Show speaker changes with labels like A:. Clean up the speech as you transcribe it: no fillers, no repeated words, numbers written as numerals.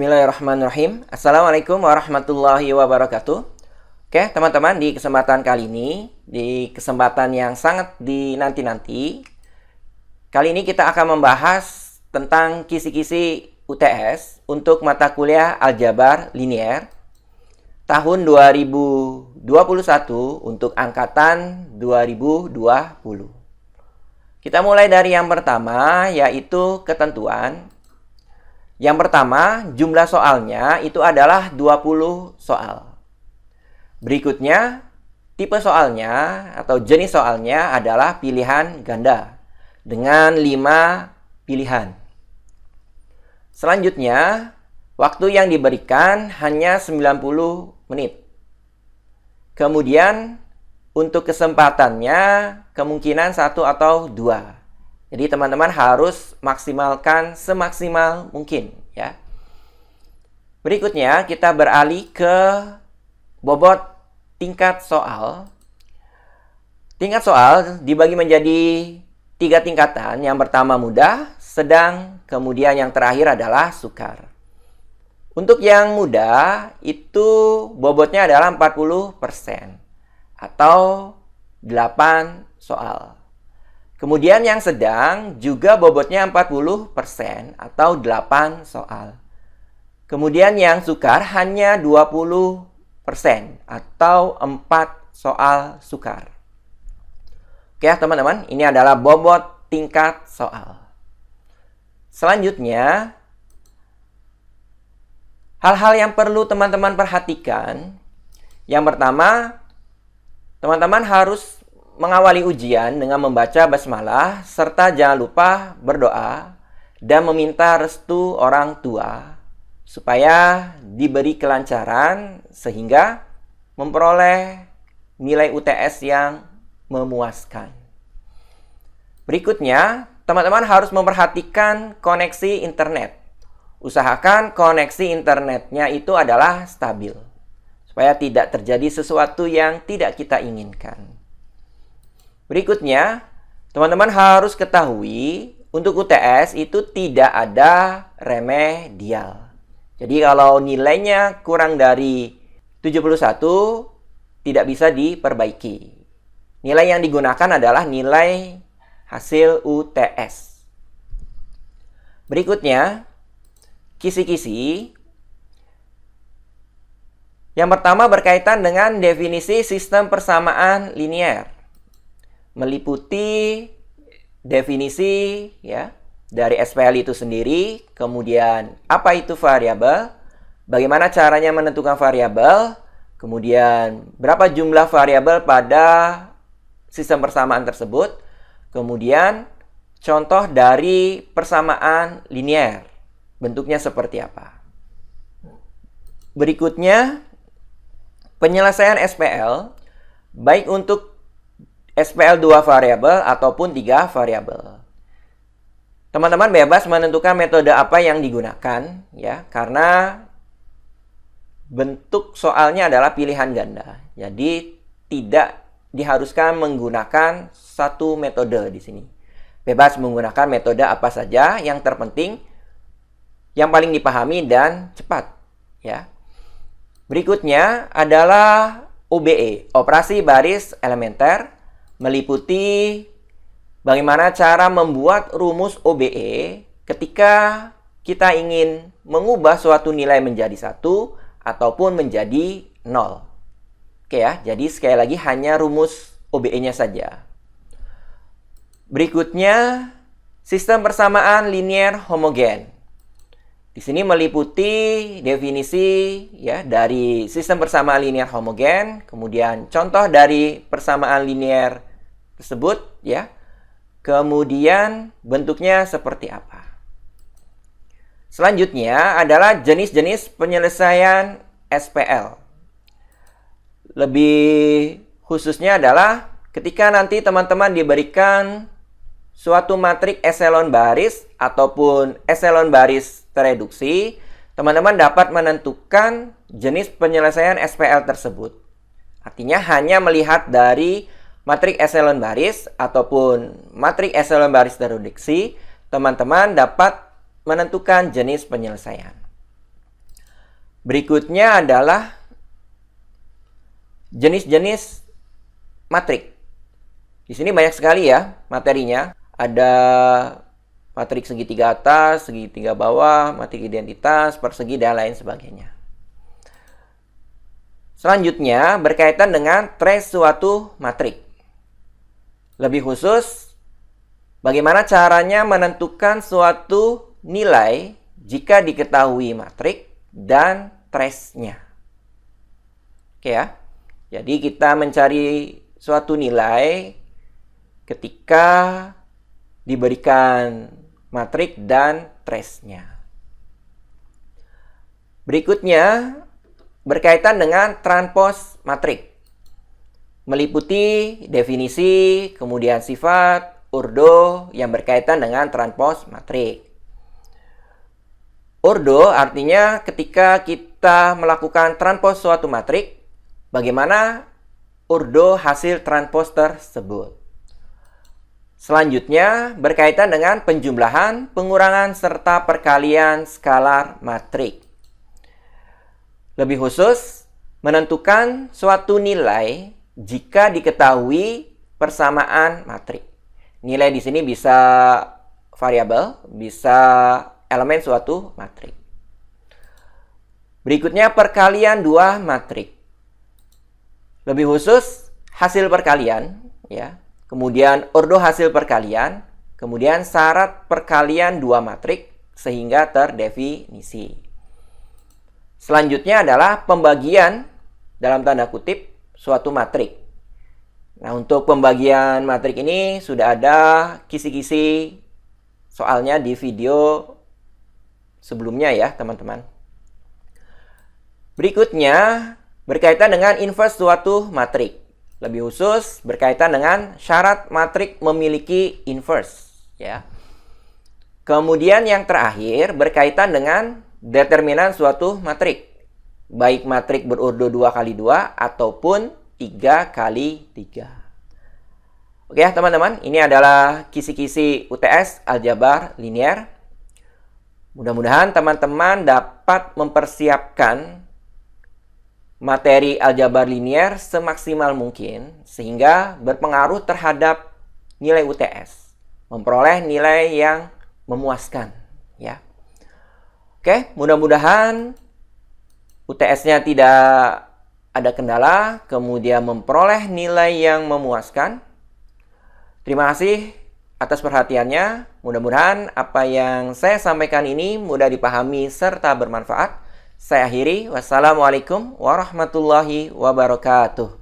A: Bismillahirrahmanirrahim. Assalamualaikum warahmatullahi wabarakatuh. Oke, teman-teman, di kesempatan kali ini, di kesempatan yang sangat dinanti-nanti, kali ini kita akan membahas tentang kisi-kisi UTS untuk mata kuliah Aljabar Linier tahun 2021 untuk angkatan 2020. Kita mulai dari yang pertama, yaitu ketentuan. Yang pertama, jumlah soalnya itu adalah 20 soal. Berikutnya, tipe soalnya atau jenis soalnya adalah pilihan ganda dengan 5 pilihan. Selanjutnya, waktu yang diberikan hanya 90 menit. Kemudian, untuk kesempatannya kemungkinan 1 atau 2. Jadi teman-teman harus maksimalkan semaksimal mungkin ya. Berikutnya kita beralih ke bobot tingkat soal. Tingkat soal dibagi menjadi 3 tingkatan. Yang pertama mudah, sedang, kemudian yang terakhir adalah sukar. Untuk yang mudah itu bobotnya adalah 40% atau 8 soal. Kemudian yang sedang juga bobotnya 40% atau 8 soal. Kemudian yang sukar hanya 20% atau 4 soal sukar. Oke teman-teman, ini adalah bobot tingkat soal. Selanjutnya, hal-hal yang perlu teman-teman perhatikan. Yang pertama, teman-teman harus mengawali ujian dengan membaca basmalah serta jangan lupa berdoa dan meminta restu orang tua supaya diberi kelancaran sehingga memperoleh nilai UTS yang memuaskan. Berikutnya, teman-teman harus memperhatikan koneksi internet. Usahakan koneksi internetnya itu adalah stabil supaya tidak terjadi sesuatu yang tidak kita inginkan. Berikutnya, teman-teman harus ketahui untuk UTS itu tidak ada remedial. Jadi kalau nilainya kurang dari 71 tidak bisa diperbaiki. Nilai yang digunakan adalah nilai hasil UTS. Berikutnya, kisi-kisi. Yang pertama berkaitan dengan definisi sistem persamaan linier. Meliputi definisi ya dari SPL itu sendiri, kemudian apa itu variabel, bagaimana caranya menentukan variabel, kemudian berapa jumlah variabel pada sistem persamaan tersebut, kemudian contoh dari persamaan linier, bentuknya seperti apa. Berikutnya, penyelesaian SPL, baik untuk SPL 2 variabel ataupun 3 variabel. Teman-teman bebas menentukan metode apa yang digunakan ya, karena bentuk soalnya adalah pilihan ganda. Jadi tidak diharuskan menggunakan satu metode di sini. Bebas menggunakan metode apa saja, yang terpenting yang paling dipahami dan cepat ya. Berikutnya adalah OBE, operasi baris elementer. Meliputi bagaimana cara membuat rumus OBE ketika kita ingin mengubah suatu nilai menjadi 1 ataupun menjadi 0. Oke ya, jadi sekali lagi hanya rumus OBE-nya saja. Berikutnya, sistem persamaan linier homogen. Di sini meliputi definisi ya dari sistem persamaan linier homogen, kemudian contoh dari persamaan linier tersebut ya. Kemudian bentuknya seperti apa. Selanjutnya adalah jenis-jenis penyelesaian SPL. Lebih khususnya adalah ketika nanti teman-teman diberikan suatu matrik eselon baris ataupun eselon baris tereduksi, teman-teman dapat menentukan jenis penyelesaian SPL tersebut. Artinya hanya melihat dari matrik eselon baris ataupun matrik eselon baris tereduksi, teman-teman dapat menentukan jenis penyelesaian. Berikutnya adalah jenis-jenis matrik. Di sini banyak sekali ya materinya. Ada matrik segitiga atas, segitiga bawah, matrik identitas, persegi, dan lain sebagainya. Selanjutnya berkaitan dengan trace suatu matrik. Lebih khusus, bagaimana caranya menentukan suatu nilai jika diketahui matrik dan trace-nya. Oke ya. Jadi kita mencari suatu nilai ketika diberikan matrik dan trace-nya. Berikutnya berkaitan dengan transpose matrik. Meliputi definisi, kemudian sifat, ordo yang berkaitan dengan transpose matrik. Ordo artinya ketika kita melakukan transpose suatu matrik, bagaimana ordo hasil transpose tersebut. Selanjutnya berkaitan dengan penjumlahan, pengurangan, serta perkalian skalar matrik. Lebih khusus, menentukan suatu nilai jika diketahui persamaan matrik. Nilai di sini bisa variabel, bisa elemen suatu matrik. Berikutnya perkalian dua matrik. Lebih khusus, hasil perkalian, ya. Kemudian ordo hasil perkalian, kemudian syarat perkalian dua matrik sehingga terdefinisi. Selanjutnya adalah pembagian dalam tanda kutip suatu matrik. Nah, untuk pembagian matrik ini sudah ada kisi-kisi soalnya di video sebelumnya ya, teman-teman. Berikutnya berkaitan dengan inverse suatu matrik. Lebih khusus berkaitan dengan syarat matrik memiliki inverse, ya. Kemudian yang terakhir berkaitan dengan determinan suatu matrik. Baik matrik berordo 2x2 ataupun 3x3. Oke ya teman-teman, ini adalah kisi-kisi UTS aljabar linier. Mudah-mudahan teman-teman dapat mempersiapkan materi aljabar linier semaksimal mungkin sehingga berpengaruh terhadap nilai UTS, memperoleh nilai yang memuaskan, ya. Oke, mudah-mudahan UTS-nya tidak ada kendala, kemudian memperoleh nilai yang memuaskan. Terima kasih atas perhatiannya. Mudah-mudahan apa yang saya sampaikan ini mudah dipahami serta bermanfaat. Saya akhiri. Wassalamualaikum warahmatullahi wabarakatuh.